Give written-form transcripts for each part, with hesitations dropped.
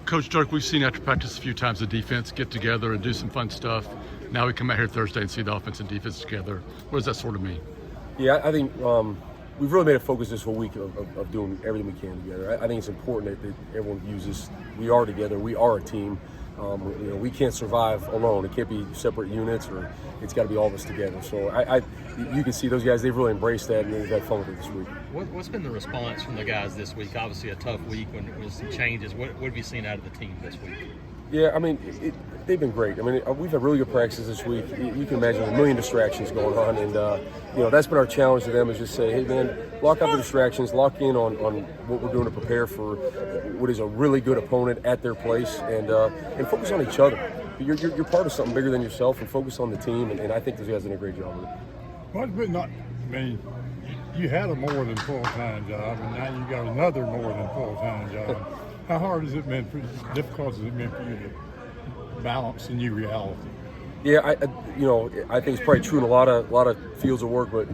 Coach Dirk, we've seen after practice a few times the defense get together and do some fun stuff. Now we come out here Thursday and see the offense and defense together. What does that sort of mean? Yeah, I think we've really made a focus this whole week of doing everything we can together. I think it's important that everyone views this. We are together. We are a team. We can't survive alone. It can't be separate units, or it's got to be all of us together. So you can see those guys, they've really embraced that, and they've had fun with it this week. What's been the response from the guys this week? Obviously a tough week when there was some changes. What have you seen out of the team this week? Yeah, I mean, they've been great. I mean, we've had really good practices this week. You can imagine a million distractions going on, and that's been our challenge to them, is just say, hey, man, lock out the distractions, lock in on what we're doing to prepare for what is a really good opponent at their place, and focus on each other. You're part of something bigger than yourself, and focus on the team, and I think those guys did a great job with it. Well, you had a more than full-time job, and now you got another more than full-time job. How hard has it been difficult has it been for you to balance the new reality? Yeah, I think it's probably true in a lot of fields of work, but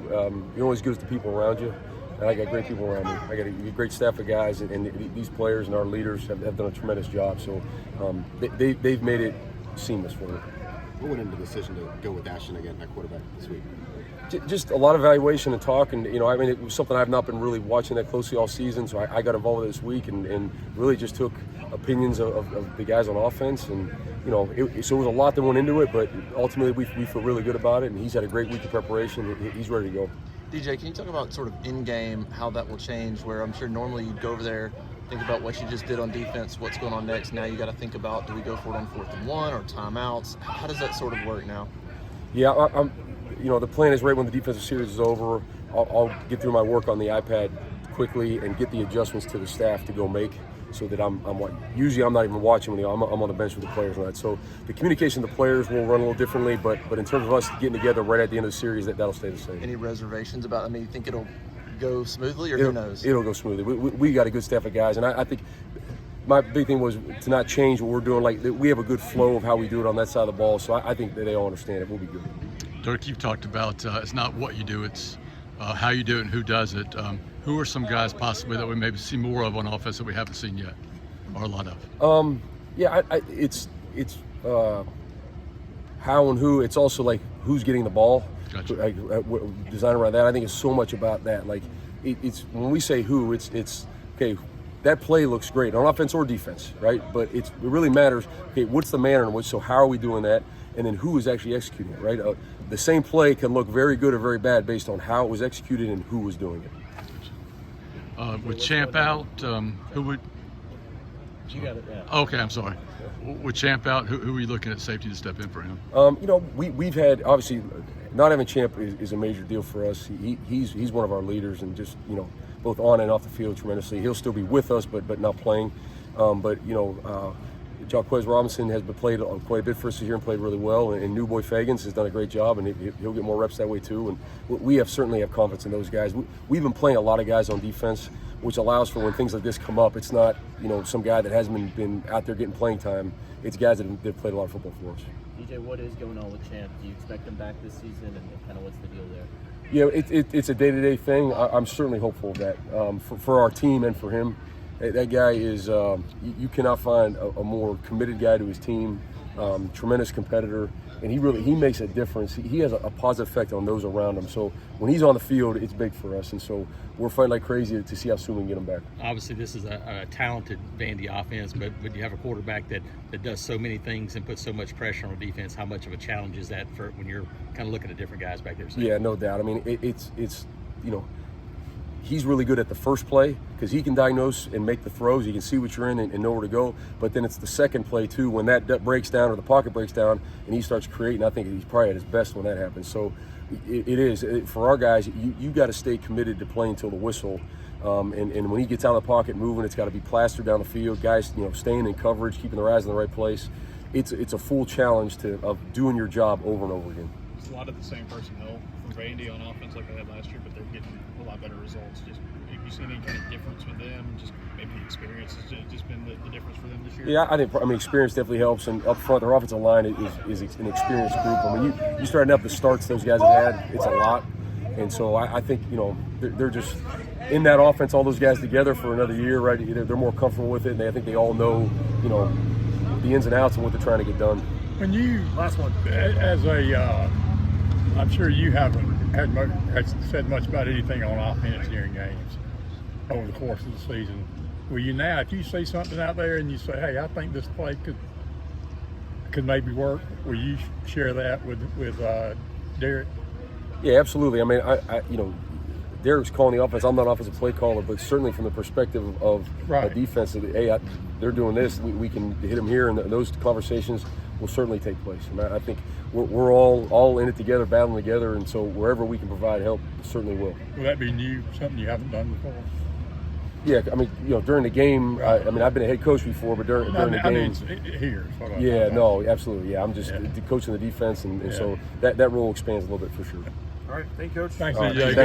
you're always good as the people around you. And I got great people around me. I got a great staff of guys, and these players and our leaders have done a tremendous job. So they've made it seamless for me. What went into the decision to go with Ashton again at quarterback this week? Just a lot of evaluation and talk, and it was something I've not been really watching that closely all season, so I got involved with it this week and really just took opinions of the guys on offense, and so it was a lot that went into it, but ultimately we feel really good about it, and he's had a great week of preparation. He's ready to go. DJ, can you talk about sort of in-game, how that will change, where I'm sure normally you'd go over there, think about what you just did on defense, what's going on next. Now you got to think about, do we go for it on 4th and 1 or timeouts? How does that sort of work now? Yeah, the plan is right when the defensive series is over, I'll get through my work on the iPad quickly and get the adjustments to the staff to go make, so that usually I'm not even watching when I'm on the bench with the players and that. So the communication to the players will run a little differently, but in terms of us getting together right at the end of the series, that'll stay the same. Any reservations about, you think it'll go smoothly, or who knows? It'll go smoothly. We got a good staff of guys, and I think my big thing was to not change what we're doing. Like, we have a good flow of how we do it on that side of the ball, so I think that they all understand it. We'll be good. Dirk, you've talked about it's not what you do, it's how you do it and who does it. Who are some guys possibly that we maybe see more of on offense that we haven't seen yet, or a lot of? It's how and who. It's also like who's getting the ball. Gotcha. Design around that. I think it's so much about that. Like it's when we say who, it's okay. That play looks great on offense or defense, right? But it really matters. Okay, what's the manner in which? So how are we doing that? And then who is actually executing it, right? The same play can look very good or very bad based on how it was executed and who was doing it. With Champ out, who would? You got it. Yeah. Okay, I'm sorry. With Champ out, who are you looking at safety to step in for him? We've had, obviously, not having Champ is a major deal for us. He's one of our leaders, and just both on and off the field tremendously. He'll still be with us, but not playing. Jaquez Robinson has played quite a bit for us this year and played really well, and New Boy Fagans has done a great job, and he'll get more reps that way too. And we certainly have confidence in those guys. We've been playing a lot of guys on defense, which allows for when things like this come up, it's not some guy that hasn't been out there getting playing time. It's guys that have played a lot of football for us. DJ, what is going on with Champ? Do you expect him back this season, and kind of what's the deal there? Yeah, it's a day-to-day thing. I'm certainly hopeful of that for our team and for him. That guy is, you cannot find a more committed guy to his team, tremendous competitor, and he makes a difference. He has a positive effect on those around him. So when he's on the field, it's big for us, and so we're fighting like crazy to see how soon we can get him back. Obviously, this is a talented Vandy offense, but you have a quarterback that does so many things and puts so much pressure on defense. How much of a challenge is that for when you're kind of looking at different guys back there? Yeah, no doubt. It's he's really good at the first play because he can diagnose and make the throws. He can see what you're in and know where to go. But then it's the second play too, when that breaks down or the pocket breaks down and he starts creating. I think he's probably at his best when that happens. So it is for our guys. You got to stay committed to playing until the whistle. And when he gets out of the pocket moving, it's got to be plastered down the field. Guys, staying in coverage, keeping their eyes in the right place. It's a full challenge of doing your job over and over again. It's a lot of the same personnel from Vandy on offense like they had last year, but they're getting a lot better results. Just have you seen any kind of difference with them? Just maybe the experience has just been the difference for them this year? Yeah, I think experience definitely helps, and up front, their offensive line is an experienced group. You starting up the starts those guys have had, it's a lot. And so I think, you know, they're just in that offense, all those guys together for another year, right? They're more comfortable with it, and I think they all know, you know, the ins and outs and what they're trying to get done. When you, last one, as a, I'm sure you haven't had said much about anything on offense during games over the course of the season. Will you now, if you see something out there and you say, hey, I think this play could maybe work, will you share that with Derek? Yeah, absolutely. I mean, I you know, Derek's calling the offense. I'm not an offensive play caller, but certainly from the perspective of a defense, hey, they're doing this. We can hit them here, and those conversations will certainly take place. And I think we're all in it together, battling together, and so wherever we can provide help, certainly will. Will that be new, something you haven't done before? Yeah, I mean, you know, during the game, I mean, I've been a head coach before, but during the game, I mean, here. Yeah, no, absolutely. Yeah, I'm just coaching the defense, and so that role expands a little bit for sure. All right, thank you, Coach. Thanks, All right, DJ. thanks.